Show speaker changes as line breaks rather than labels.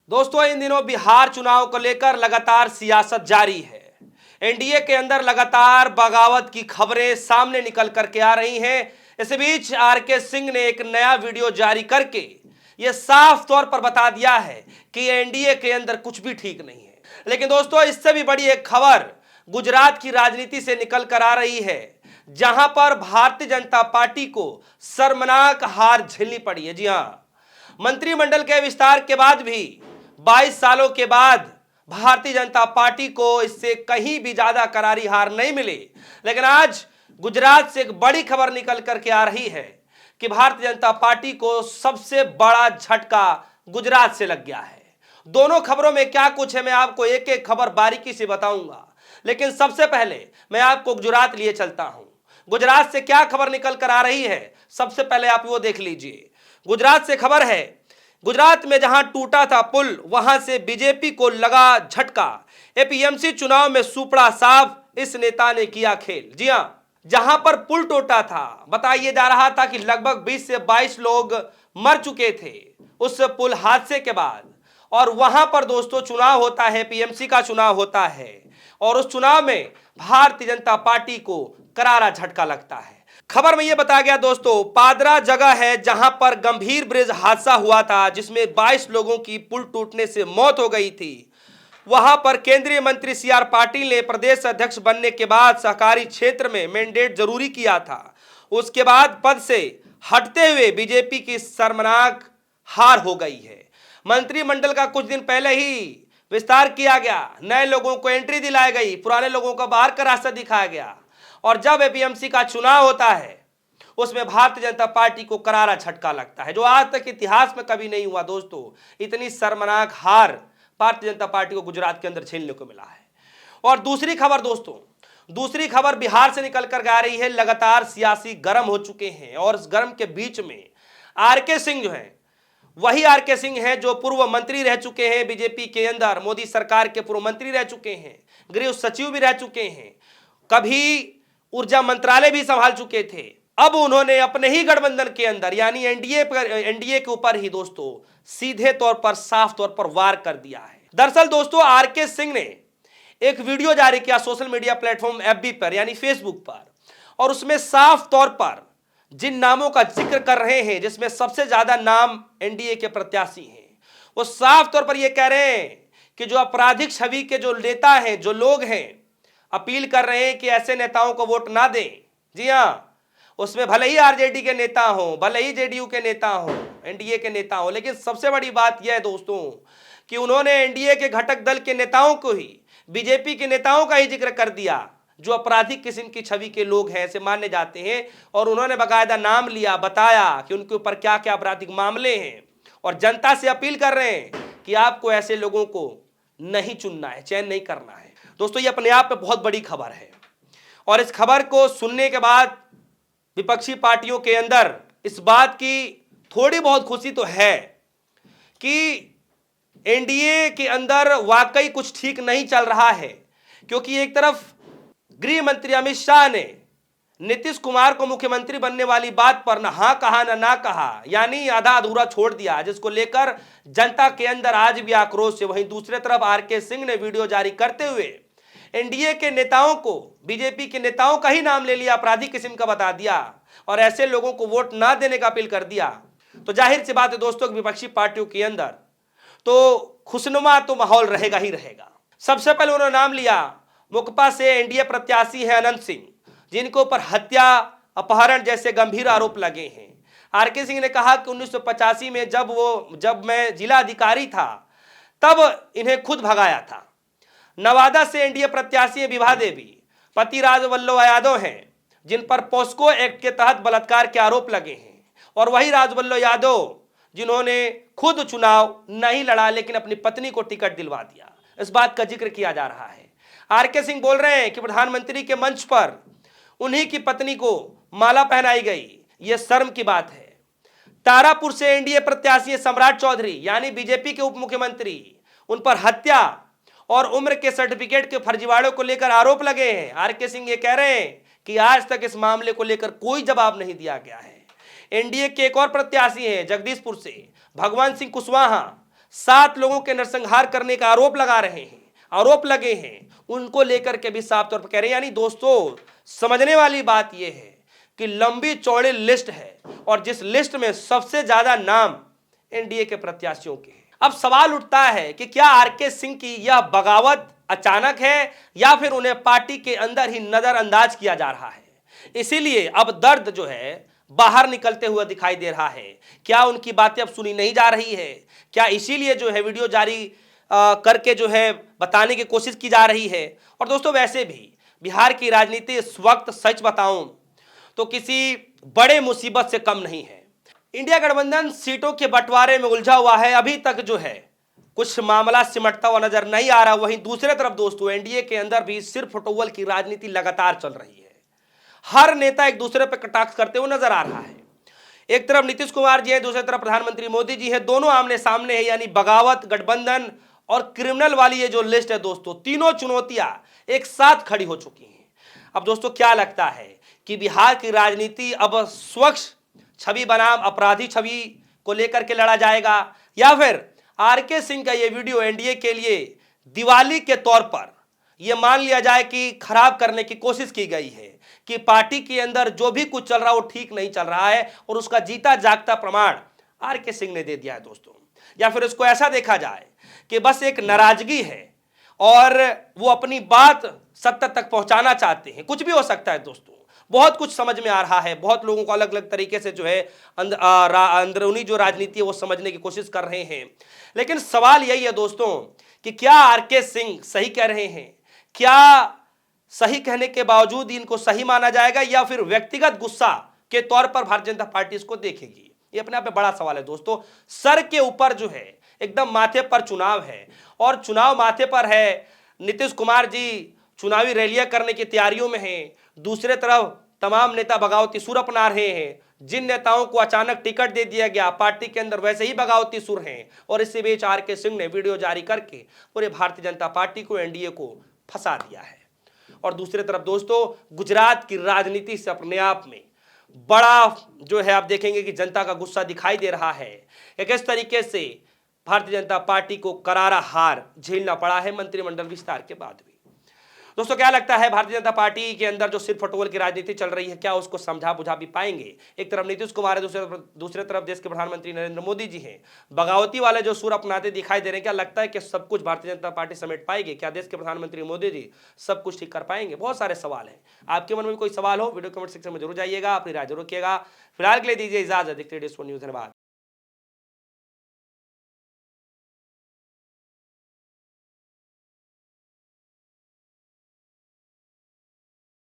दोस्तों, इन दिनों बिहार चुनाव को लेकर लगातार सियासत जारी है। एनडीए के अंदर लगातार बगावत की खबरें सामने निकल करके आ रही हैं। इस बीच आरके सिंह ने एक नया वीडियो जारी करके यह साफ तौर पर बता दिया है कि एनडीए के अंदर कुछ भी ठीक नहीं है। लेकिन दोस्तों, इससे भी बड़ी एक खबर गुजरात की राजनीति से निकल कर आ रही है, जहां पर भारतीय जनता पार्टी को शर्मनाक हार झेलनी पड़ी है। जी हां, मंत्रिमंडल के विस्तार के बाद भी 22 सालों के बाद भारतीय जनता पार्टी को इससे कहीं भी ज्यादा करारी हार नहीं मिली। लेकिन आज गुजरात से एक बड़ी खबर निकल करके आ रही है कि भारतीय जनता पार्टी को सबसे बड़ा झटका गुजरात से लग गया है। दोनों खबरों में क्या कुछ है, मैं आपको एक एक खबर बारीकी से बताऊंगा। लेकिन सबसे पहले मैं आपको गुजरात लिए चलता हूं। गुजरात से क्या खबर निकल कर आ रही है, सबसे पहले आप वो देख लीजिए। गुजरात से खबर है, गुजरात में जहां टूटा था पुल, वहां से बीजेपी को लगा झटका। एपीएमसी चुनाव में सुपड़ा साफ, इस नेता ने किया खेल। जी हां, जहां पर पुल टूटा था, बताइए जा रहा था कि लगभग 20 से 22 लोग मर चुके थे उस पुल हादसे के बाद। और वहां पर दोस्तों चुनाव होता है, एपीएमसी का चुनाव होता है, और उस चुनाव में भारतीय जनता पार्टी को करारा झटका लगता है। खबर में यह बताया गया दोस्तों, पादरा जगह है जहां पर गंभीर ब्रिज हादसा हुआ था, जिसमें 22 लोगों की पुल टूटने से मौत हो गई थी। वहां पर केंद्रीय मंत्री सीआर पाटिल ने प्रदेश अध्यक्ष बनने के बाद सहकारी क्षेत्र में मैंडेट जरूरी किया था। उसके बाद पद से हटते हुए बीजेपी की शर्मनाक हार हो गई है। मंत्रिमंडल का कुछ दिन पहले ही विस्तार किया गया, नए लोगों को एंट्री दिलाई गई, पुराने लोगों को बाहर का रास्ता दिखाया गया। और जब एपीएमसी का चुनाव होता है, उसमें भारतीय जनता पार्टी को करारा झटका लगता है, जो आज तक इतिहास में कभी नहीं हुआ। दोस्तों, इतनी शर्मनाक हार भारतीय जनता पार्टी को गुजरात के अंदर झेलने को मिला है। और दूसरी खबर दोस्तों, दूसरी खबर बिहार से निकल कर आ रही है। लगातार सियासी गर्म हो चुके हैं, और इस गर्म के बीच में आरके सिंह जो है, वही आरके सिंह हैं जो पूर्व मंत्री रह चुके हैं बीजेपी के अंदर, मोदी सरकार के पूर्व मंत्री रह चुके हैं, गृह सचिव भी रह चुके हैं, कभी ऊर्जा मंत्रालय भी संभाल चुके थे। अब उन्होंने अपने ही गठबंधन के अंदर यानी एनडीए के ऊपर ही दोस्तों सीधे तौर पर, साफ तौर पर वार कर दिया है। दरअसल दोस्तों, आरके सिंह ने एक वीडियो जारी किया सोशल मीडिया प्लेटफॉर्म एफबी पर यानी फेसबुक पर, और उसमें साफ तौर पर जिन नामों का जिक्र कर रहे हैं, जिसमें सबसे ज्यादा नाम एनडीए के प्रत्याशी हैं, वो साफ तौर पर यह कह रहे हैं कि जो आपराधिक छवि के जो नेता हैं, जो लोग हैं, अपील कर रहे हैं कि ऐसे नेताओं को वोट ना दें। जी हां, उसमें भले ही आरजेडी के नेता हो, भले ही जेडीयू के नेता हो, एनडीए के नेता हो, लेकिन सबसे बड़ी बात यह है दोस्तों कि उन्होंने एनडीए के घटक दल के नेताओं को ही, बीजेपी के नेताओं का ही जिक्र कर दिया, जो आपराधिक किस्म की छवि के लोग हैं, ऐसे माने जाते हैं। और उन्होंने बाकायदा नाम लिया, बताया कि उनके ऊपर क्या क्या आपराधिक मामले हैं, और जनता से अपील कर रहे हैं कि आपको ऐसे लोगों को नहीं चुनना है, चयन नहीं करना है। दोस्तों, ये अपने आप में बहुत बड़ी खबर है, और इस खबर को सुनने के बाद विपक्षी पार्टियों के अंदर इस बात की थोड़ी बहुत खुशी तो है कि एनडीए के अंदर वाकई कुछ ठीक नहीं चल रहा है। क्योंकि एक तरफ गृह मंत्री अमित शाह ने नीतीश कुमार को मुख्यमंत्री बनने वाली बात पर ना हाँ कहा ना कहा, यानी आधा अधूरा छोड़ दिया, जिसको लेकर जनता के अंदर आज भी आक्रोश है। वहीं दूसरी तरफ आरके सिंह ने वीडियो जारी करते हुए एनडीए के नेताओं को, बीजेपी के नेताओं का ही नाम ले लिया, आपराधिक किस्म का बता दिया, और ऐसे लोगों को वोट ना देने का अपील कर दिया। तो जाहिर सी बात है दोस्तों, विपक्षी पार्टियों के अंदर तो खुशनुमा तो माहौल रहेगा ही रहेगा। सबसे पहले उन्होंने नाम लिया, मोकपा से एनडीए प्रत्याशी है अनंत सिंह, जिनके ऊपर हत्या, अपहरण जैसे गंभीर आरोप लगे हैं। आरके सिंह ने कहा कि 1985 में जब मैं जिला अधिकारी था, तब इन्हें खुद भगाया था। नवादा से एनडीए प्रत्याशी विभा देवी, पति राजवल्लभ यादव हैं, जिन पर पोस्को एक्ट के तहत बलात्कार के आरोप लगे हैं। और वही राजवल्लभ यादव जिन्होंने खुद चुनाव नहीं लड़ा, लेकिन अपनी पत्नी को टिकट दिलवा दिया। इस बात का जिक्र किया जा रहा है। आरके सिंह बोल रहे हैं कि प्रधानमंत्री के मंच पर उन्हीं की पत्नी को माला पहनाई गई, यह शर्म की बात है। तारापुर से एनडीए प्रत्याशी सम्राट चौधरी यानी बीजेपी के उप मुख्यमंत्री, उन पर हत्या और उम्र के सर्टिफिकेट के फर्जीवाड़ों को लेकर आरोप लगे हैं। आरके सिंह ये कह रहे हैं कि आज तक इस मामले को लेकर कोई जवाब नहीं दिया गया है। एनडीए के एक और प्रत्याशी हैं जगदीशपुर से भगवान सिंह कुशवाहा, 7 लोगों के नरसंहार करने का आरोप लगे हैं, उनको लेकर के भी साफ तौर पर कह रहे हैं। यानी दोस्तों, समझने वाली बात यह है कि लंबी चौड़ी लिस्ट है और जिस लिस्ट में सबसे ज्यादा नाम एनडीए के प्रत्याशियों के हैं। अब सवाल उठता है कि क्या आरके सिंह की यह बगावत अचानक है या फिर उन्हें पार्टी के अंदर ही नजरअंदाज किया जा रहा है, इसीलिए अब दर्द जो है बाहर निकलते हुए दिखाई दे रहा है। क्या उनकी बातें अब सुनी नहीं जा रही है? क्या इसीलिए जो है वीडियो जारी करके जो है बताने की कोशिश की जा रही है? और दोस्तों, वैसे भी बिहार की राजनीति इस वक्त सच बताऊं तो किसी बड़े मुसीबत से कम नहीं है। इंडिया गठबंधन सीटों के बंटवारे में उलझा हुआ है। अभी तक जो है कुछ मामला सिमटता हुआ नजर नहीं आ रहा। वहीं दूसरे तरफ दोस्तों, एनडीए के अंदर भी सिर फुटोवल की राजनीति लगातार चल रही है। हर नेता एक दूसरे पर कटाक्ष करते हुए नजर आ रहा है। एक तरफ नीतीश कुमार जी है, दूसरी तरफ प्रधानमंत्री मोदी जी है। दोनों आमने सामने है, यानी बगावत, गठबंधन और क्रिमिनल वाली ये जो लिस्ट है दोस्तों, तीनों चुनौतियां एक साथ खड़ी हो चुकी हैं। अब दोस्तों, क्या लगता है कि बिहार की राजनीति अब स्वच्छ छवि बनाम अपराधी छवि को लेकर के लड़ा जाएगा, या फिर आरके सिंह का यह वीडियो एनडीए के लिए दिवाली के तौर पर यह मान लिया जाए कि खराब करने की कोशिश की गई है, कि पार्टी के अंदर जो भी कुछ चल रहा है वो ठीक नहीं चल रहा है और उसका जीता जागता प्रमाण आरके सिंह ने दे दिया है दोस्तों? या फिर इसको ऐसा देखा जाए कि बस एक नाराजगी है और वो अपनी बात सत्ता तक पहुंचाना चाहते हैं? कुछ भी हो सकता है दोस्तों, बहुत कुछ समझ में आ रहा है। बहुत लोगों को अलग अलग तरीके से जो है अंदरूनी जो राजनीति है वो समझने की कोशिश कर रहे हैं। लेकिन सवाल यही है दोस्तों कि क्या आरके सिंह सही कह रहे हैं? क्या सही कहने के बावजूद इनको सही माना जाएगा या फिर व्यक्तिगत गुस्सा के तौर पर भारतीय जनता पार्टी इसको देखेगी? ये अपने आप में बड़ा सवाल है दोस्तों। सर के ऊपर जो है एकदम माथे पर चुनाव है और चुनाव माथे पर है। नीतीश कुमार जी चुनावी रैलियां करने की तैयारियों में हैं। दूसरे तरफ तमाम नेता बगावती सुर अपना रहे हैं। जिन नेताओं को अचानक टिकट दे दिया गया, पार्टी के अंदर वैसे ही बगावती सुर हैं। और इसी बीच आरके सिंह ने वीडियो जारी करके पूरे भारतीय जनता पार्टी को, एनडीए को फंसा दिया है। और दूसरी तरफ दोस्तों, गुजरात की राजनीति से अपने आप में बड़ा जो है आप देखेंगे कि जनता का गुस्सा दिखाई दे रहा है। एक इस तरीके से भारतीय जनता पार्टी को करारा हार झेलना पड़ा है मंत्रिमंडल विस्तार के बाद भी। दोस्तों, क्या लगता है भारतीय जनता पार्टी के अंदर जो सिर फटोल की राजनीति चल रही है, क्या उसको समझा बुझा भी पाएंगे? एक तरफ नीतीश कुमार है, दूसरे तरफ देश के प्रधानमंत्री नरेंद्र मोदी जी हैं। बगावती वाले जो सुर अपनाते दिखाई दे रहे हैं, क्या लगता है कि सब कुछ भारतीय जनता पार्टी समेट पाएगी? क्या देश के प्रधानमंत्री मोदी जी सब कुछ ठीक कर पाएंगे? बहुत सारे सवाल हैं। आपके मन में कोई सवाल हो, वीडियो कमेंट सेक्शन में जरूर जाइएगा, अपनी राय जरूर रखिएगा। फिलहाल के लिए दीजिए इजाजत। देखते रहिए न्यूज़। धन्यवाद।